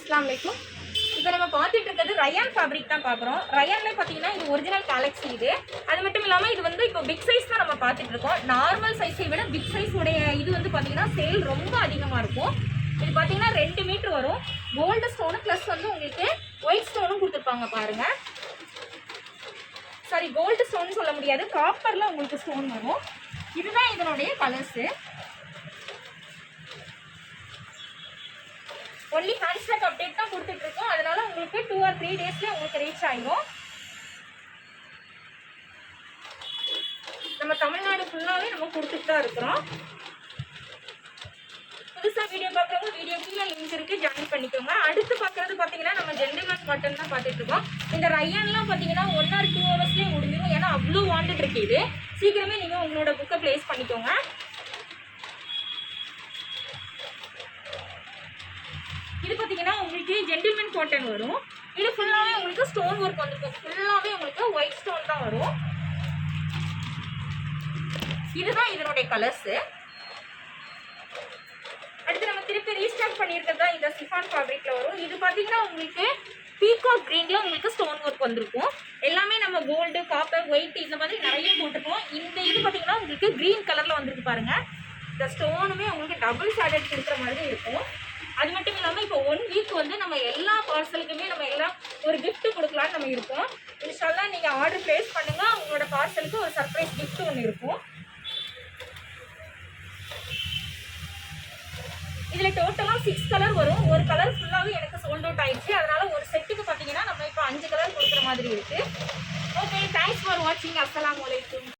अस्सलाम वालेकुम। இப்போ நம்ம பார்த்துட்டு இருக்கிறது ரயான் ஃபேப்ரிக் தான் பார்க்குறோம். ரயான்ல பார்த்தீங்கன்னா இது ஒரிஜினல் கேலக்ஸி இது. அது மட்டும் இல்லாமல் இது வந்து இப்போ பிக் சைஸ் தான் நம்ம பார்த்துட்டு இருக்கோம். நார்மல் சைஸை விட பிக் சைஸ் உடைய இது வந்து பார்த்தீங்கன்னா சேல் ரொம்ப அதிகமாக இருக்கும். இது பார்த்தீங்கன்னா 2 மீட்டர் வரும். கோல்டு ஸ்டோனு ப்ளஸ் வந்து உங்களுக்கு ஒயிட் ஸ்டோனும் கொடுத்துருப்பாங்க பாருங்க. சாரி, கோல்டு ஸ்டோன் சொல்ல முடியாது, காப்பரில் உங்களுக்கு ஸ்டோன் வரும். இதுதான் இதனுடைய கலர்ஸு. ஒன்லி ஹேண்ட்ஸ்டாக் அப்டேட் தான் கொடுத்துட்டு இருக்கோம். அதனால உங்களுக்கு 2 or 3 டேஸ்ல உங்களுக்கு ரீச் ஆயிடும். நம்ம தமிழ்நாடு ஃபுல்லாவே நம்ம கொடுத்துட்டு தான் இருக்கிறோம். புதுசாக வீடியோ பார்க்குறவங்க வீடியோ கீழே லிங்க் இருக்கு, ஜாயின் பண்ணிக்கோங்க. அடுத்து பார்க்குறது பார்த்தீங்கன்னா நம்ம ஜென்டில்மேன் காட்டன் தான் பார்த்துட்டு இருக்கோம். இந்த ரயான்லாம் பார்த்தீங்கன்னா 1 or 2 ஹவர்ஸ்லேயே முடிஞ்சிடும். ஏன்னா அவ்வளோ வாண்டட் இருக்கு. இது சீக்கிரமே நீங்கள் உங்களோட புக்கை ப்ளேஸ் பண்ணிக்கோங்க. இது பார்த்தீங்கன்னா உங்களுக்கு ஜென்டில்மேன் காட்டன் வரும். இது ஃபுல்லாகவே உங்களுக்கு ஸ்டோன் ஒர்க் வந்துருக்கும். ஃபுல்லாகவே உங்களுக்கு ஒயிட் ஸ்டோன் தான் வரும். இதுதான் இதனுடைய கலர்ஸு. அடுத்து நம்ம திருப்பி ரீஸ்டாக் பண்ணியிருக்கிறது தான் இந்த சிஃபான் ஃபேப்ரிக்கில் வரும். இது பார்த்தீங்கன்னா உங்களுக்கு பீகாக் க்ரீனில் உங்களுக்கு ஸ்டோன் ஒர்க் வந்திருக்கும். எல்லாமே நம்ம கோல்டு, காப்பர், ஒயிட் இந்த மாதிரி நிறைய போட்டிருக்கோம். இந்த இது பார்த்தீங்கன்னா உங்களுக்கு க்ரீன் கலரில் வந்துருக்கு பாருங்கள். இந்த ஸ்டோனுமே உங்களுக்கு டபுள் ஷேடட் இருக்கிற மாதிரி இருக்கும். அது மட்டும் இல்லாமல் இப்போ 1 வீக் வந்து நம்ம எல்லா பார்சலுக்குமே நம்ம எல்லாம் ஒரு கிஃப்ட் கொடுக்கலான்னு நம்ம இருக்கோம். இன்ஷால்லா நீங்கள் ஆர்டர் ப்ளேஸ் பண்ணுங்கள். உங்களோட பார்சலுக்கு ஒரு சர்ப்ரைஸ் கிஃப்ட் ஒன்று இருக்கும். இதில் டோட்டலாக 6 கலர் வரும். ஒரு கலர் ஃபுல்லாகவே எனக்கு சோல்ட் அவுட் ஆயிடுச்சு. அதனால் ஒரு செட்டுக்கு பார்த்தீங்கன்னா நம்ம இப்போ 5 கலர் கொடுக்குற மாதிரி இருக்குது. ஓகே, தேங்க்ஸ் ஃபார் வாட்சிங். அஸ்ஸலாமு அலைக்கும்.